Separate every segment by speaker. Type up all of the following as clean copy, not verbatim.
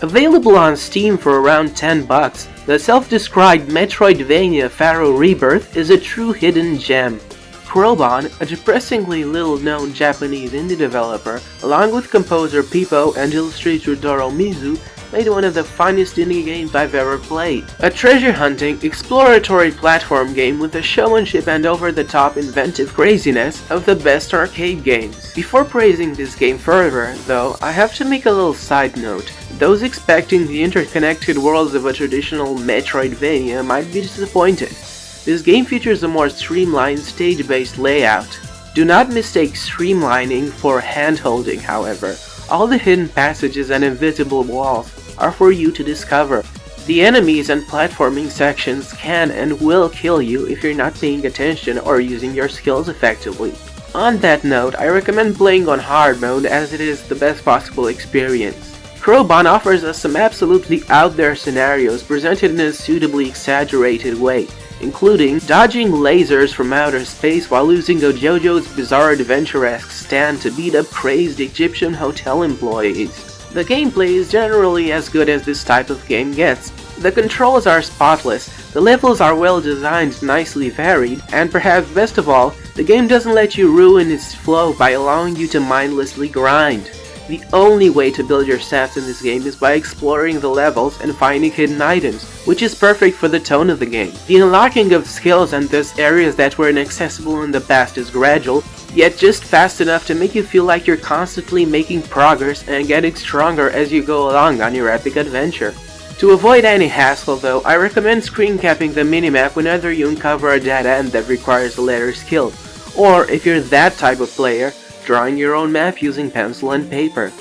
Speaker 1: Available on Steam for around $10, the self-described Metroidvania Pharaoh Rebirth is a true hidden gem. Crowbon, a depressingly little-known Japanese indie developer, along with composer Pippo and illustrator Doromizu, made one of the finest indie games I've ever played. A treasure-hunting, exploratory platform game with the showmanship and over-the-top inventive craziness of the best arcade games. Before praising this game further, though, I have to make a little side note. Those expecting the interconnected worlds of a traditional Metroidvania might be disappointed. This game features a more streamlined stage-based layout. Do not mistake streamlining for hand-holding, however. All the hidden passages and invisible walls are for you to discover. The enemies and platforming sections can and will kill you if you're not paying attention or using your skills effectively. On that note, I recommend playing on hard mode as it is the best possible experience. Crowbon offers us some absolutely out there scenarios presented in a suitably exaggerated way, including dodging lasers from outer space while using a JoJo's Bizarre Adventure-esque stand to beat up crazed Egyptian hotel employees. The gameplay is generally as good as this type of game gets. The controls are spotless, the levels are well designed, nicely varied, and perhaps best of all, the game doesn't let you ruin its flow by allowing you to mindlessly grind. The only way to build your stats in this game is by exploring the levels and finding hidden items, which is perfect for the tone of the game. The unlocking of skills and thus areas that were inaccessible in the past is gradual, yet just fast enough to make you feel like you're constantly making progress and getting stronger as you go along on your epic adventure. To avoid any hassle though, I recommend screen capping the minimap whenever you uncover a dead end that requires a later skill, or if you're that type of player, drawing your own map using pencil and paper.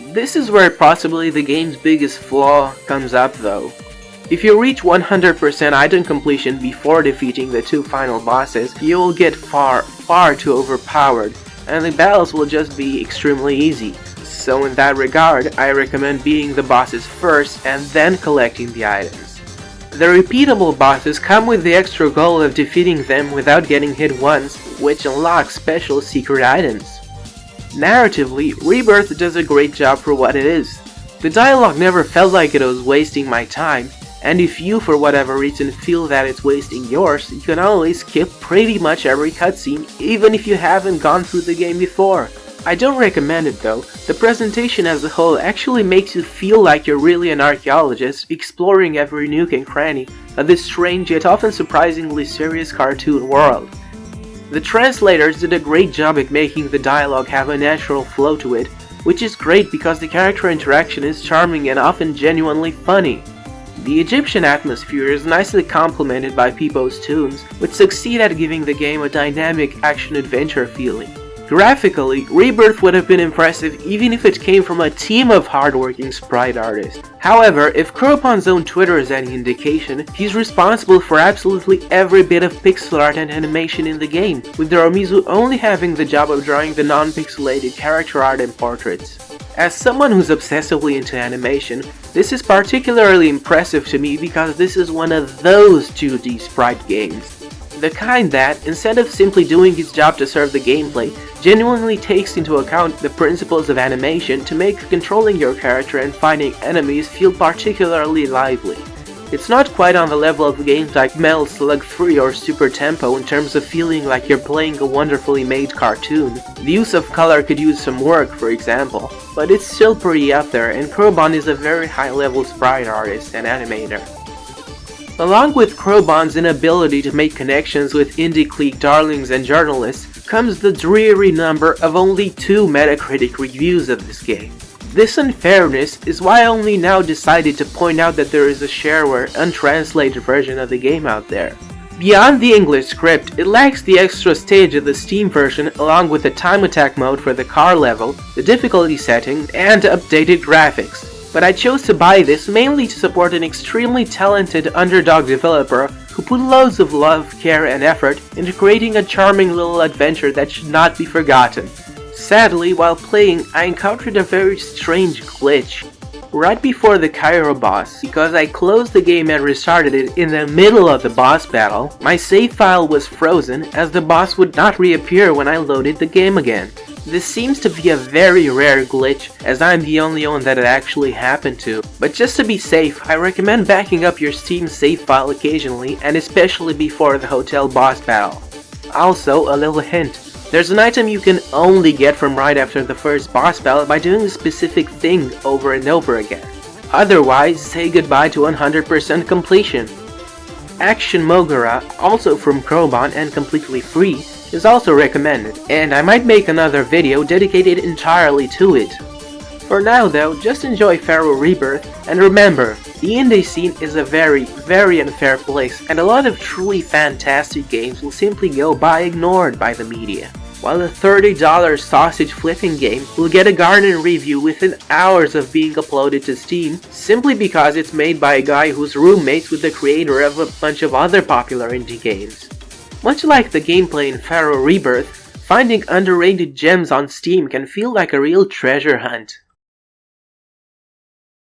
Speaker 1: This is where possibly the game's biggest flaw comes up though. If you reach 100% item completion before defeating the two final bosses, you will get far too overpowered, and the battles will just be extremely easy. So in that regard, I recommend beating the bosses first and then collecting the items. The repeatable bosses come with the extra goal of defeating them without getting hit once, which unlocks special secret items. Narratively, Rebirth does a great job for what it is. The dialogue never felt like it was wasting my time, and if you for whatever reason feel that it's wasting yours, you can always skip pretty much every cutscene even if you haven't gone through the game before. I don't recommend it though. The presentation as a whole actually makes you feel like you're really an archaeologist exploring every nook and cranny of this strange yet often surprisingly serious cartoon world. The translators did a great job at making the dialogue have a natural flow to it, which is great because the character interaction is charming and often genuinely funny. The Egyptian atmosphere is nicely complemented by Pippo's tunes, which succeed at giving the game a dynamic action-adventure feeling. Graphically, Rebirth would have been impressive even if it came from a team of hardworking sprite artists. However, if Crowbon's own Twitter is any indication, he's responsible for absolutely every bit of pixel art and animation in the game, with Doromizu only having the job of drawing the non-pixelated character art and portraits. As someone who's obsessively into animation, this is particularly impressive to me because this is one of those 2D sprite games. The kind that, instead of simply doing its job to serve the gameplay, genuinely takes into account the principles of animation to make controlling your character and fighting enemies feel particularly lively. It's not quite on the level of games like Metal Slug 3 or Super Tempo in terms of feeling like you're playing a wonderfully made cartoon. The use of color could use some work, for example, but it's still pretty up there, and Crowbon is a very high-level sprite artist and animator. Along with Crowbon's inability to make connections with indie clique darlings and journalists, comes the dreary number of only 2 Metacritic reviews of this game. This unfairness is why I only now decided to point out that there is a shareware, untranslated version of the game out there. Beyond the English script, it lacks the extra stage of the Steam version along with the time attack mode for the car level, the difficulty setting, and updated graphics. But I chose to buy this mainly to support an extremely talented underdog developer who put loads of love, care, and effort into creating a charming little adventure that should not be forgotten. Sadly, while playing, I encountered a very strange glitch. Right before the Cairo boss, because I closed the game and restarted it in the middle of the boss battle, my save file was frozen as the boss would not reappear when I loaded the game again. This seems to be a very rare glitch, as I'm the only one that it actually happened to, but just to be safe, I recommend backing up your Steam save file occasionally, and especially before the hotel boss battle. Also, a little hint. There's an item you can only get from right after the first boss battle by doing a specific thing over and over again. Otherwise, say goodbye to 100% completion. Action Mogura, also from Krobon and completely free, is also recommended, and I might make another video dedicated entirely to it. For now though, just enjoy Pharaoh Rebirth, and remember, the indie scene is a very unfair place, and a lot of truly fantastic games will simply go by ignored by the media. While a $30 sausage flipping game will get a Garden review within hours of being uploaded to Steam, simply because it's made by a guy who's roommates with the creator of a bunch of other popular indie games. Much like the gameplay in Pharaoh Rebirth, finding underrated gems on Steam can feel like a real treasure hunt.